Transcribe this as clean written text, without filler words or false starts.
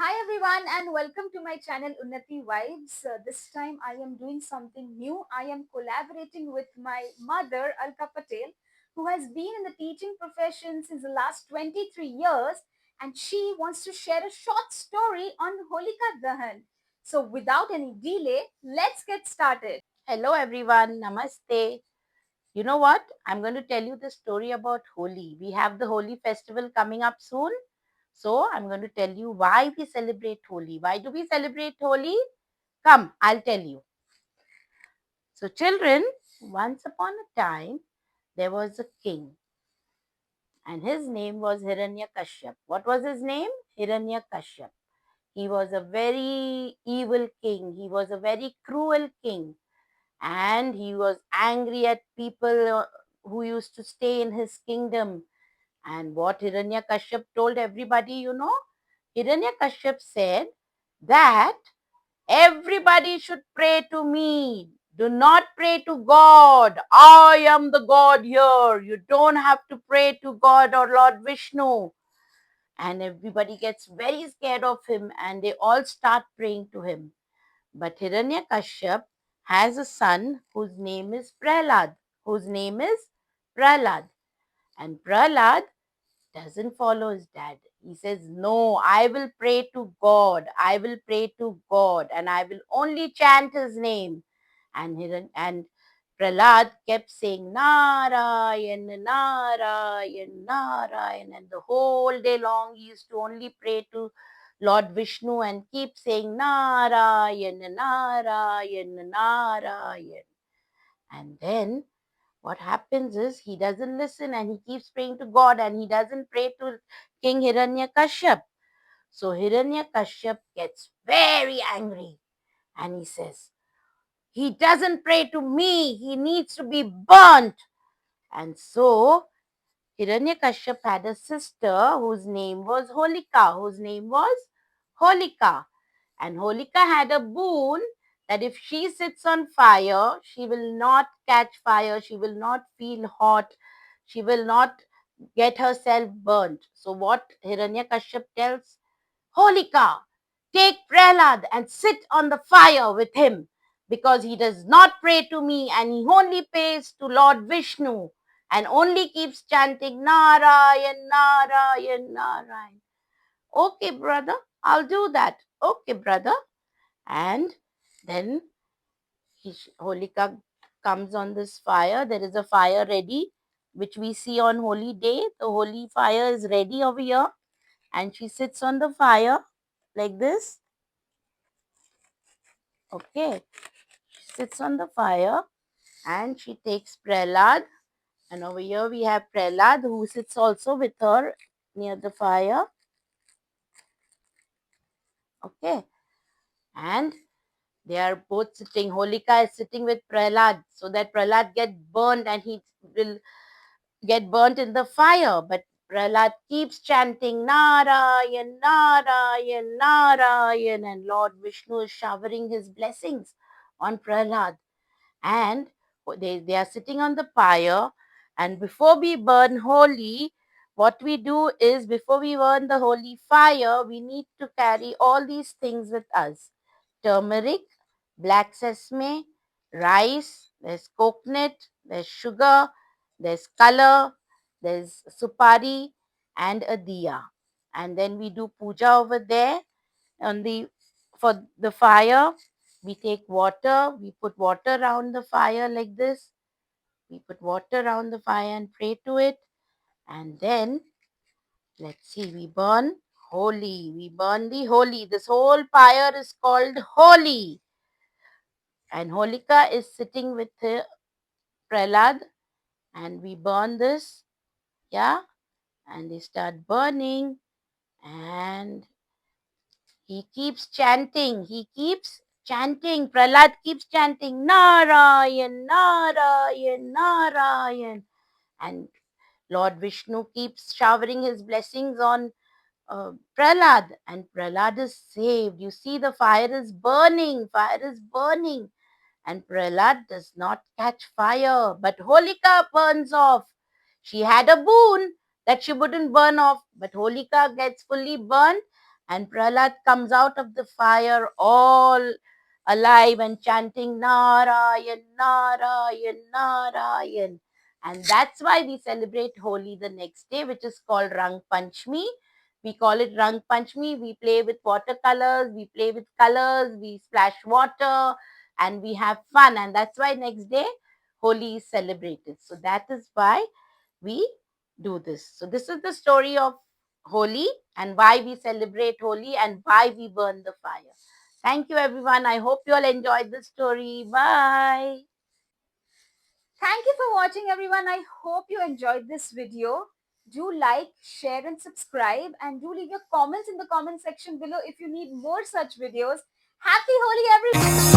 Hi everyone and welcome to my channel Unnati Vibes. This time I am doing something new. I am collaborating with my mother Alka Patel, who has been in the teaching profession since the last 23 years, and she wants to share a short story on Holika Dahan. So without any delay, let's get started. Hello everyone, namaste. You know what? I'm going to tell you the story about Holi. We have the Holi festival coming up soon. So I'm going to tell you why we celebrate Holi. Why do we celebrate Holi? Come, I'll tell you. So children, once upon a time, there was a king and his name was Hiranyakashyap. What was his name? Hiranyakashyap. He was a very evil king. He was a very cruel king. And he was angry at people who used to stay in his kingdom. And what Hiranyakashyap told everybody, Hiranyakashyap said that everybody should pray to me. Do not pray to God. I am the God here. You don't have to pray to God or Lord Vishnu. And everybody gets very scared of him and they all start praying to him. But Hiranyakashyap has a son whose name is Prahlad. Whose name is Prahlad. And Prahlad doesn't follow his dad. He says, no, I will pray to God. I will pray to God and I will only chant his name. And Prahlad kept saying, Narayan, Narayan, Narayan. And the whole day long he used to only pray to Lord Vishnu and keep saying, Narayan, Narayan, Narayan. And then what happens is he doesn't listen and he keeps praying to God and he doesn't pray to King Hiranyakashyap. So Hiranyakashyap gets very angry and he says, he doesn't pray to me, he needs to be burnt. And so Hiranyakashyap had a sister whose name was Holika. And Holika had a boon that if she sits on fire, she will not catch fire, she will not feel hot, she will not get herself burnt. So what Hiranyakashyap tells Holika, take Prahlad and sit on the fire with him because he does not pray to me and he only prays to Lord Vishnu and only keeps chanting Narayan, Narayan, Narayan. Okay, brother, I'll do that. Okay, brother. And then Holika comes on this fire. There is a fire ready, which we see on holy day. The holy fire is ready over here. And she sits on the fire like this. Okay. She sits on the fire and she takes Prahlad. And over here we have Prahlad who sits also with her near the fire. Okay. And they are both sitting. Holika is sitting with Prahlad so that Prahlad gets burned and he will get burnt in the fire. But Prahlad keeps chanting Narayan, Narayan, Narayan, and Lord Vishnu is showering his blessings on Prahlad. And they are sitting on the fire. And before we burn holy, what we do is before we burn the holy fire, we need to carry all these things with us: turmeric, black sesame, rice, there's coconut, there's sugar, there's color, there's supari, and a diya. And then we do puja over there on the for the fire. We take water, we put water around the fire like this. We put water around the fire and pray to it. And then let's see, we burn holy. We burn the holy. This whole fire is called holy. And Holika is sitting with Prahlad and we burn this, yeah, and they start burning and he keeps chanting, Prahlad keeps chanting, Narayan, Narayan, Narayan. And Lord Vishnu keeps showering his blessings on Prahlad, and Prahlad is saved. You see, the fire is burning. And Prahlad does not catch fire, but Holika burns off. She had a boon that she wouldn't burn off, but Holika gets fully burned, And Prahlad comes out of the fire all alive and chanting Narayan, Narayan, Narayan. And that's why we celebrate Holi the next day, which is called Rang Panchmi. We call it Rang Panchmi. We play with watercolors, we play with colors, we splash water, and we have fun. And that's why next day Holi is celebrated. So that is why we do this. So this is the story of Holi and why we celebrate Holi and why we burn the fire. Thank you, everyone. I hope you all enjoyed the story. Bye. Thank you for watching, everyone. I hope you enjoyed this video. Do like, share, and subscribe, and do leave your comments in the comment section below if you need more such videos. Happy Holi, everyone!